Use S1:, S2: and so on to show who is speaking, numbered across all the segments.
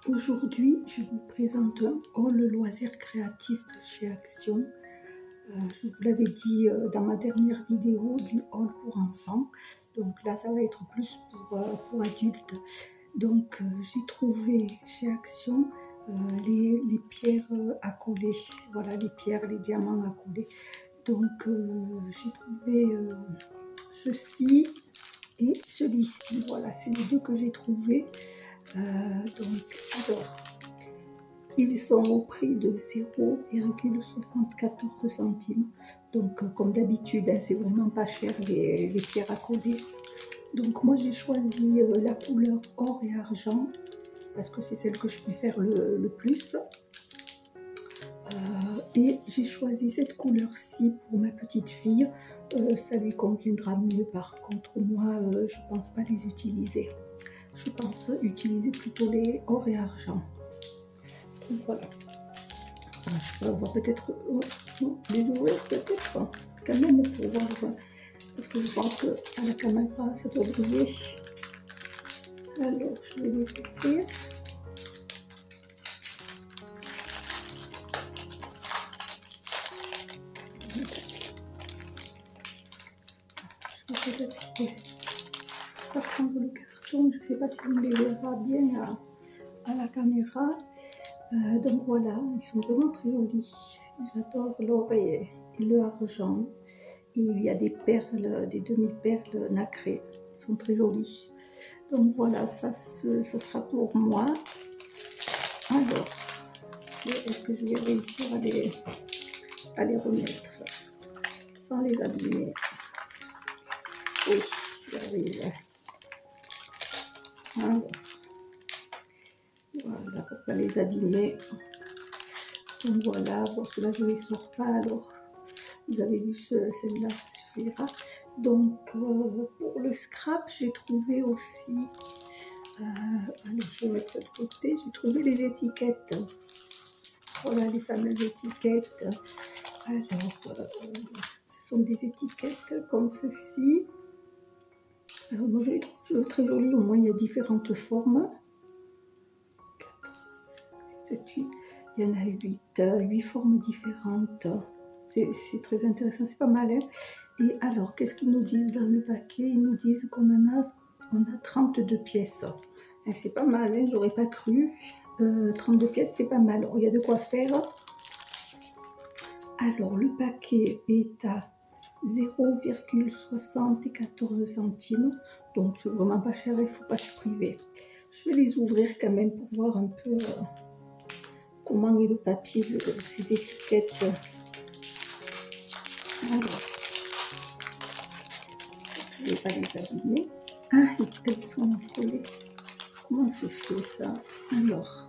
S1: Aujourd'hui, je vous présente un haul loisirs créatifs de chez Action. Je vous l'avais dit dans ma dernière vidéo du haul pour enfants. Donc là, ça va être plus pour adultes. Donc j'ai trouvé chez Action les pierres à coller. Voilà, les pierres, les diamants à coller. Donc j'ai trouvé ceci et celui-ci. Voilà, c'est les deux que j'ai trouvés. Alors, ils sont au prix de 0,74 centimes. Donc, comme d'habitude, hein, c'est vraiment pas cher les pierres à coller. Donc, moi, j'ai choisi la couleur or et argent parce que c'est celle que je préfère le plus. Et j'ai choisi cette couleur-ci pour ma petite fille. Ça lui conviendra mieux. Par contre, moi, je pense pas les utiliser. Je pense utiliser plutôt les or et argent. Donc voilà. Je peux avoir peut-être les ouvrir peut-être quand même pour voir parce que je pense que à la caméra ça doit briller. Alors je vais les ouvrir. Je vais peut-être prendre le carton. Je ne sais pas si on les verra bien à la caméra. Donc voilà, ils sont vraiment très jolis. J'adore l'or et le argent. Et il y a des perles, des demi-perles nacrées. Ils sont très jolis. Donc voilà, ça sera pour moi. Alors, est-ce que je vais réussir à les remettre sans les abîmer? Oui, j'arrive. Alors, voilà, pour ne pas les abîmer. Donc voilà, bon, cela je ne les sors pas alors. Vous avez vu celle-là, ça suffira. Donc pour le scrap, j'ai trouvé aussi, allez, je vais mettre ça de côté, j'ai trouvé les étiquettes. Voilà les fameuses étiquettes. Alors, ce sont des étiquettes comme ceci. Alors moi je les trouve très jolies, au moins il y a différentes formes. 4, 6, 7, 8. Il y en a 8 formes différentes. C'est très intéressant, c'est pas mal. Hein, et alors, qu'est-ce qu'ils nous disent dans le paquet? Ils nous disent qu'on a 32 pièces. C'est pas mal, hein, j'aurais pas cru. 32 pièces, c'est pas mal. Il y a de quoi faire. Alors, le paquet est à 0,74 centimes. Donc, c'est vraiment pas cher, il ne faut pas se priver. Je vais les ouvrir quand même pour voir un peu comment est le papier de ces étiquettes. Alors, je ne vais pas les abîmer. Ah, elles sont collées. Comment c'est fait ça? Alors,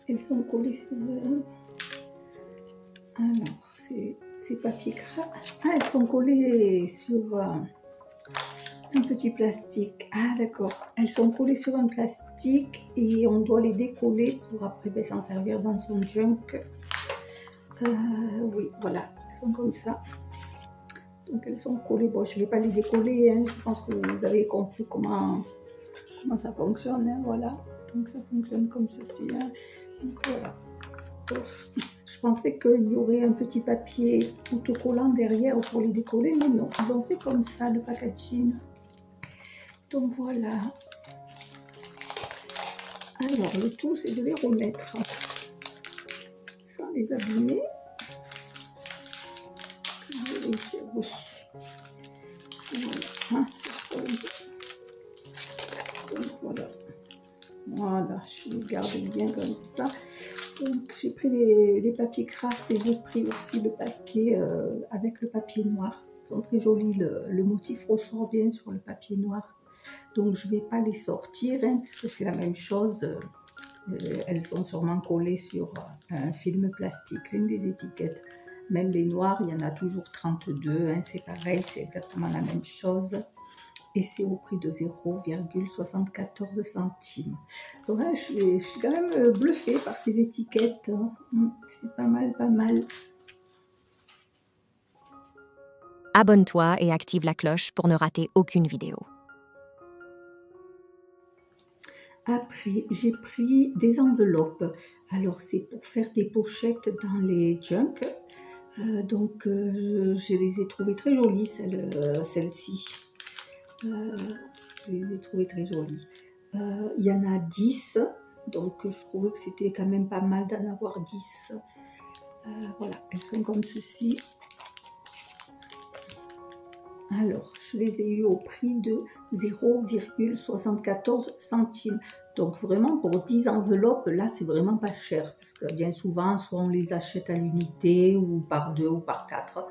S1: elles sont collées sur le... Alors, c'est papier craft. Ah, elles sont collées sur un petit plastique. Ah, d'accord. Elles sont collées sur un plastique et on doit les décoller pour après s'en servir dans son junk. Oui, voilà. Elles sont comme ça. Donc, elles sont collées. Bon, je ne vais pas les décoller. Hein. Je pense que vous avez compris comment ça fonctionne. Hein. Voilà. Donc, ça fonctionne comme ceci. Hein. Donc, voilà. Je pensais qu'il y aurait un petit papier autocollant derrière pour les décoller, mais non, ils ont fait comme ça le packaging. Donc voilà. Alors le tout, c'est de les remettre sans les abîmer. Je vais réussir, oui. Voilà. Donc voilà. Voilà, je les garde bien comme ça. Donc j'ai pris les papiers craft et j'ai pris aussi le paquet avec le papier noir. Ils sont très jolis, le motif ressort bien sur le papier noir. Donc je ne vais pas les sortir hein, parce que c'est la même chose. Elles sont sûrement collées sur un film plastique, l'une des étiquettes. Même les noirs, il y en a toujours 32, hein, c'est pareil, c'est exactement la même chose. Et c'est au prix de 0,74 centimes. Donc là, je suis quand même bluffée par ces étiquettes. Hein. C'est pas mal, pas mal.
S2: Abonne-toi et active la cloche pour ne rater aucune vidéo.
S1: Après, j'ai pris des enveloppes. Alors, c'est pour faire des pochettes dans les junk. Donc, je les ai trouvées très jolies, celles-ci. Je les ai trouvées très jolies. Il y en a 10. Donc, je trouvais que c'était quand même pas mal d'en avoir 10. Voilà, elles sont comme ceci. Alors, je les ai eues au prix de 0,74 centimes. Donc, vraiment, pour 10 enveloppes, là, c'est vraiment pas cher. Parce que bien souvent, soit on les achète à l'unité, ou par 2 ou par 4.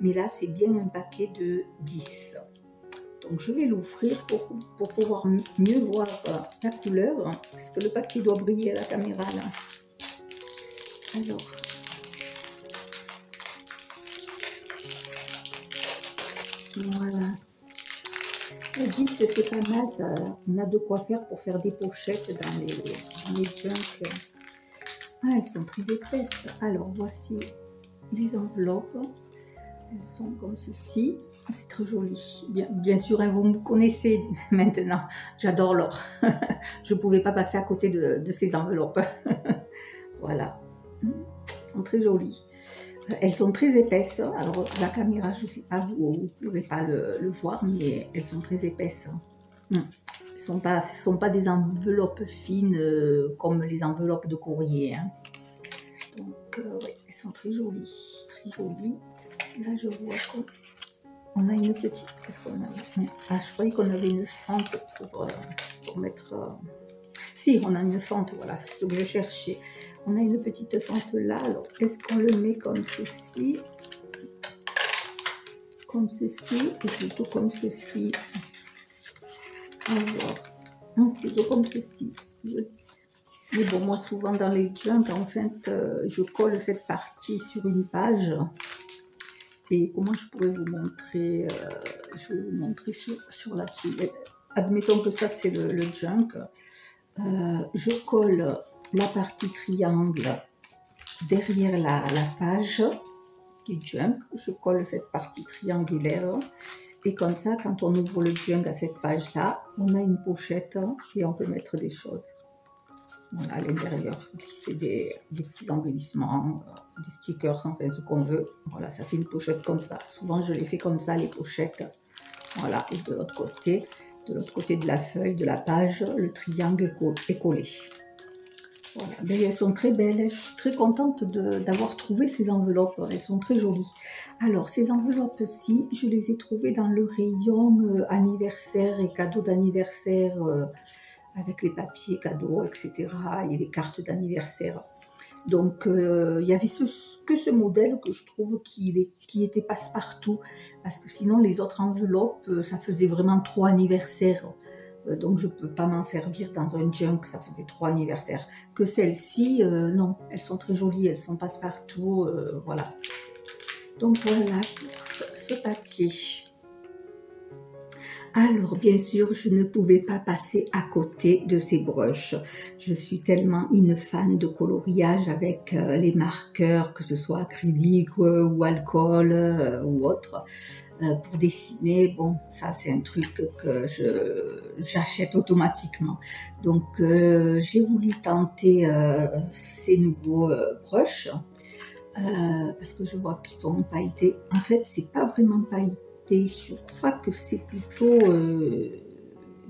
S1: Mais là, c'est bien un paquet de 10. Donc, je vais l'ouvrir pour pouvoir mieux voir la couleur. Parce que le paquet doit briller à la caméra, là. Alors... Voilà. 10, c'est pas mal, ça, on a de quoi faire pour faire des pochettes dans les junk. Ah, elles sont très épaisses. Alors, voici les enveloppes. Elles sont comme ceci. C'est très joli. Bien sûr, hein, vous me connaissez maintenant. J'adore l'or. Je ne pouvais pas passer à côté de ces enveloppes. Voilà. Elles sont très jolies. Elles sont très épaisses. Alors, la caméra, je ne sais pas, vous ne pourrez pas le voir, mais elles sont très épaisses. Ce ne sont pas des enveloppes fines comme les enveloppes de courrier. Hein. Donc, oui, elles sont très jolies. Très jolies. Là, je vois qu'on a une petite... Qu'est-ce qu'on a? Ah, je croyais qu'on avait une fente pour mettre... Si, on a une fente, voilà, c'est ce que je cherchais. On a une petite fente là. Alors, est-ce qu'on le met comme ceci? Comme ceci, ou plutôt comme ceci? Alors, plutôt comme ceci. Mais bon, moi, souvent dans les junk, en fait, je colle cette partie sur une page. Et comment je pourrais vous montrer? Je vais vous montrer sur là-dessus. Admettons que ça, c'est le junk. Je colle la partie triangle derrière la page du junk. Je colle cette partie triangulaire et comme ça, quand on ouvre le junk à cette page là, on a une pochette et on peut mettre des choses. Voilà, à l'intérieur, glisser des petits embellissements, des stickers, enfin ce qu'on veut. Voilà, ça fait une pochette comme ça. Souvent je les fais comme ça, les pochettes. Voilà, et de l'autre côté de la feuille, de la page, le triangle est collé. Voilà, mais elles sont très belles. Je suis très contente d'avoir trouvé ces enveloppes. Elles sont très jolies. Alors, ces enveloppes-ci, je les ai trouvées dans le rayon anniversaire et cadeaux d'anniversaire, avec les papiers cadeaux, etc. et les cartes d'anniversaire. Donc, il y avait que ce modèle que je trouve qui était passe-partout. Parce que sinon, les autres enveloppes, ça faisait vraiment trop anniversaire. Donc, je ne peux pas m'en servir dans un junk, ça faisait trop anniversaire. Que celles-ci, non, elles sont très jolies, elles sont passe-partout, voilà. Donc, voilà pour ce paquet. Alors, bien sûr, je ne pouvais pas passer à côté de ces brushes. Je suis tellement une fan de coloriage avec les marqueurs, que ce soit acrylique ou alcool ou autre. Pour dessiner, bon, ça c'est un truc que j'achète automatiquement. Donc, j'ai voulu tenter ces nouveaux brushes parce que je vois qu'ils sont pailletés. En fait, c'est pas vraiment pailleté. Je crois que c'est plutôt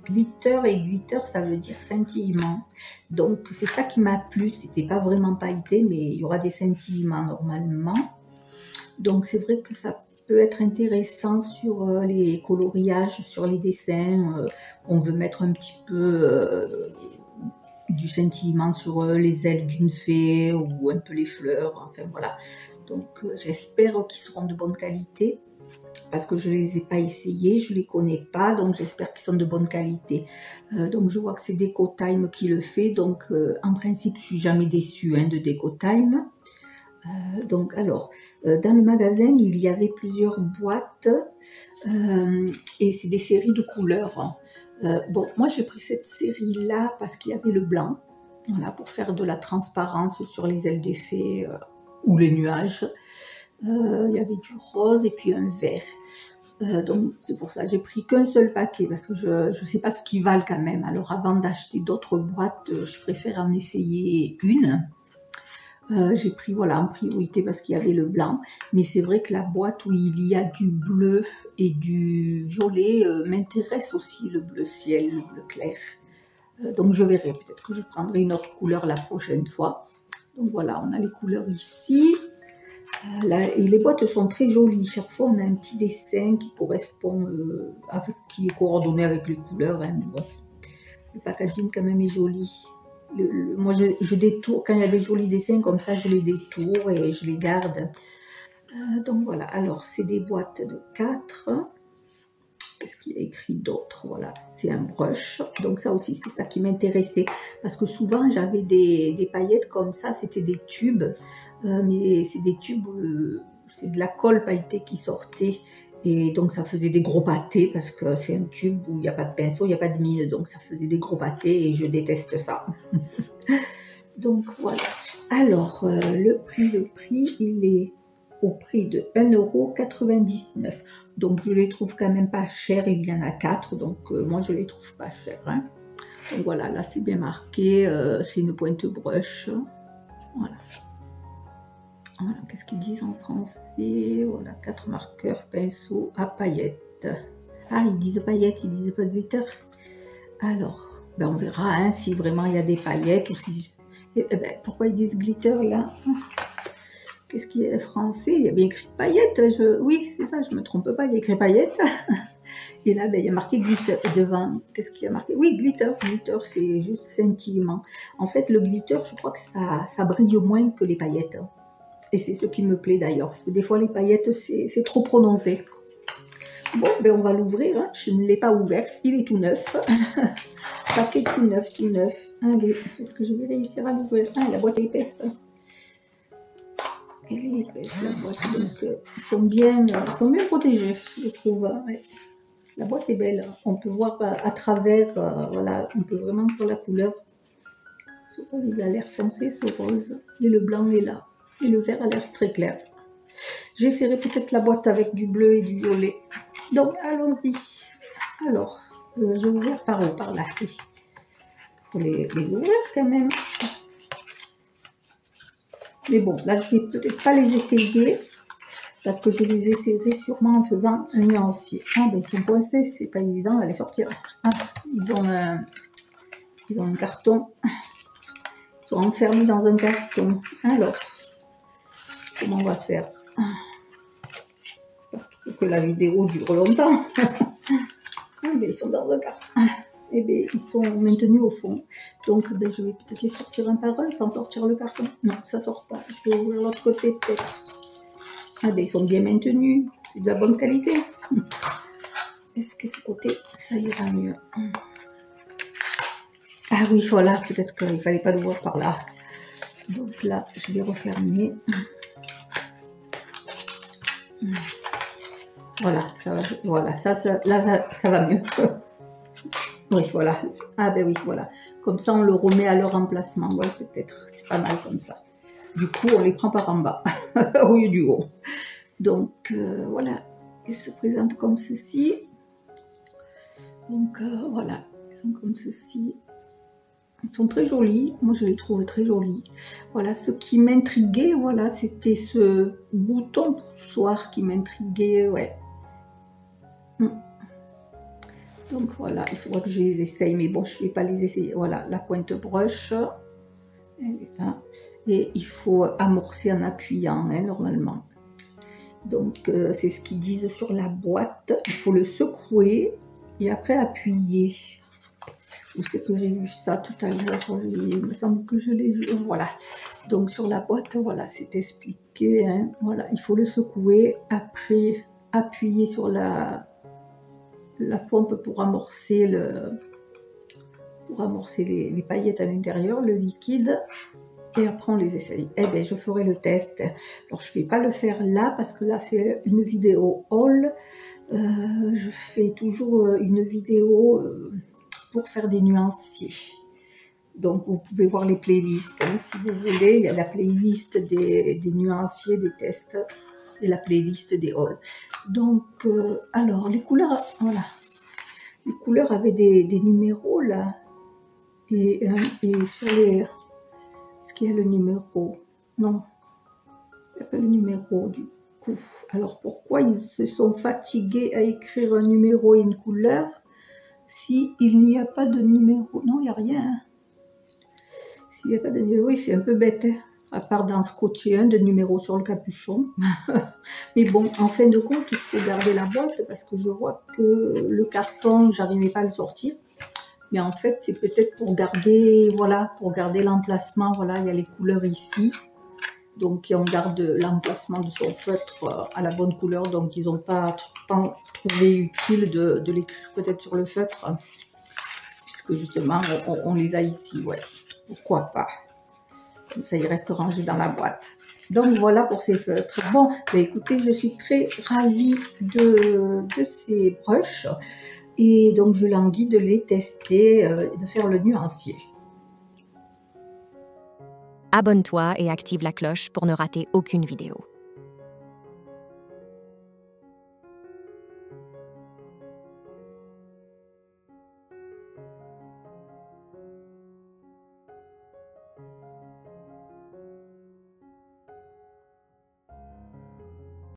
S1: glitter, et glitter ça veut dire scintillement. Donc c'est ça qui m'a plu, c'était pas vraiment pailleté mais il y aura des scintillements normalement. Donc c'est vrai que ça peut être intéressant sur les coloriages, sur les dessins. On veut mettre un petit peu du scintillement sur les ailes d'une fée ou un peu les fleurs, enfin voilà. Donc j'espère qu'ils seront de bonne qualité. Parce que je ne les ai pas essayés, je ne les connais pas, donc j'espère qu'ils sont de bonne qualité. Donc je vois que c'est Decotime qui le fait, donc en principe je ne suis jamais déçue de Decotime. Donc alors, dans le magasin il y avait plusieurs boîtes et c'est des séries de couleurs. Bon, moi j'ai pris cette série là parce qu'il y avait le blanc, voilà, pour faire de la transparence sur les ailes des fées ou les nuages. Il y avait du rose et puis un vert. Donc c'est pour ça, j'ai pris qu'un seul paquet parce que je ne sais pas ce qu'ils valent quand même. Alors avant d'acheter d'autres boîtes, je préfère en essayer une. J'ai pris voilà en priorité parce qu'il y avait le blanc, mais c'est vrai que la boîte où il y a du bleu et du violet m'intéresse aussi, le bleu ciel, le bleu clair. Donc je verrai, peut-être que je prendrai une autre couleur la prochaine fois. Donc voilà, on a les couleurs ici. Là, et les boîtes sont très jolies. Chaque fois, on a un petit dessin qui correspond, qui est coordonné avec les couleurs. Hein, bon. Le packaging quand même est joli. Moi, je détourne, quand il y a des jolis dessins comme ça, je les détourne et je les garde. Donc voilà, alors c'est des boîtes de 4. Qu'est-ce qu'il y a écrit d'autre? Voilà, c'est un brush. Donc ça aussi, c'est ça qui m'intéressait. Parce que souvent, j'avais des paillettes comme ça, c'était des tubes. Mais c'est des tubes, c'est de la colle pailletée qui sortait. Et donc ça faisait des gros pâtés parce que c'est un tube où il n'y a pas de pinceau, il n'y a pas de mine. Donc ça faisait des gros pâtés et je déteste ça. Donc voilà. Alors, le prix, il est au prix de 1,99 €. Donc je les trouve quand même pas chers, il y en a 4, donc moi je les trouve pas chers. Hein. Donc voilà, là c'est bien marqué, c'est une pointe brush. Voilà. Voilà, qu'est-ce qu'ils disent en français? Voilà, 4 marqueurs, pinceaux à paillettes. Ah, ils disent paillettes, ils disent pas glitter. Alors, ben on verra hein, si vraiment il y a des paillettes ou si... ben, pourquoi ils disent glitter là? Qu'est-ce qui est français? Il y a bien écrit paillettes. Oui, c'est ça, je ne me trompe pas, il y a écrit paillettes. Et là, ben, il y a marqué glitter devant. Qu'est-ce qu'il y a marqué? Oui, glitter. Glitter, c'est juste scintillement. En fait, le glitter, je crois que ça brille moins que les paillettes. Et c'est ce qui me plaît d'ailleurs, parce que des fois, les paillettes, c'est trop prononcé. Bon, ben, on va l'ouvrir. Hein. Je ne l'ai pas ouvert. Il est tout neuf. Paquet tout neuf, tout neuf. Allez, est-ce que je vais réussir à l'ouvrir? Ah, la boîte est épaisse. Elle est épaisse, la boîte, donc ils sont bien protégés, je trouve. Ouais. La boîte est belle, on peut voir à travers, voilà, on peut vraiment voir la couleur. Ce rose, il a l'air foncé, ce rose, et le blanc est là, et le vert a l'air très clair. J'essaierai peut-être la boîte avec du bleu et du violet. Donc, allons-y. Alors, je vais ouvrir par où? Par là, oui. Il faut les ouvrir quand même. Mais bon, là, je vais peut-être pas les essayer, parce que je les essaierai sûrement en faisant un nuancier. Ah, ben, ils sont coincés, c'est pas évident à les sortir. Ah, ils ont un carton. Ils sont enfermés dans un carton. Alors, comment on va faire? Pour que la vidéo dure longtemps. Ah, ben, ils sont dans un carton. Eh bien, ils sont maintenus au fond. Donc, ben, je vais peut-être les sortir un par un sans sortir le carton. Non, ça sort pas. Je vais ouvrir l'autre côté peut-être. Ah ben, ils sont bien maintenus. C'est de la bonne qualité. Est-ce que ce côté, ça ira mieux? Ah oui, voilà. Peut-être qu'il ne fallait pas l'ouvrir par là. Donc là, je vais refermer. Voilà, là, ça va mieux. Oui, voilà. Ah ben oui, voilà. Comme ça, on le remet à leur emplacement. Oui, peut-être. C'est pas mal comme ça. Du coup, on les prend par en bas, au lieu du haut. Donc, voilà. Ils se présentent comme ceci. Donc, voilà. Ils sont comme ceci. Ils sont très jolis. Moi, je les trouve très jolis. Voilà, ce qui m'intriguait, voilà, c'était ce bouton poussoir qui m'intriguait, ouais. Donc voilà, il faudra que je les essaye, mais bon, je ne vais pas les essayer. Voilà, la pointe brush, elle est là. Et il faut amorcer en appuyant, hein, normalement. Donc, c'est ce qu'ils disent sur la boîte. Il faut le secouer et après appuyer. Où c'est que j'ai vu ça tout à l'heure? Il me semble que je l'ai vu. Voilà. Donc, sur la boîte, voilà, c'est expliqué. Hein. Voilà, il faut le secouer. Après, appuyer sur la pompe pour amorcer les paillettes à l'intérieur, le liquide, et après on les essaye. Eh bien, je ferai le test. Alors, je ne vais pas le faire là, parce que là, c'est une vidéo haul. Je fais toujours une vidéo pour faire des nuanciers. Donc, vous pouvez voir les playlists. Hein, si vous voulez, il y a la playlist des nuanciers, des tests. et la playlist des hauls. Donc, alors, les couleurs, voilà. Les couleurs avaient des numéros là. Et sur les... Est-ce qu'il y a le numéro? Non. Il n'y a pas le numéro du coup. Alors, pourquoi ils se sont fatigués à écrire un numéro et une couleur si il n'y a pas de numéro? Non, il n'y a rien. Hein. S'il n'y a pas de numéro, oui, c'est un peu bête. Hein. À part d'en scotcher un de numéro sur le capuchon. Mais bon, en fin de compte, il faut garder la boîte parce que je vois que le carton, j'arrivais pas à le sortir. Mais en fait, c'est peut-être pour garder, voilà, pour garder l'emplacement. Voilà, il y a les couleurs ici. Donc, on garde l'emplacement de son feutre à la bonne couleur. Donc, ils n'ont pas trouvé utile de l'écrire peut-être sur le feutre. Puisque justement, on les a ici, ouais. Pourquoi pas? Comme ça, il reste rangé dans la boîte. Donc, voilà pour ces feutres. Bon, bah, écoutez, je suis très ravie de ces brushes. Et donc, je languis de les tester et de faire le nuancier.
S2: Abonne-toi et active la cloche pour ne rater aucune vidéo.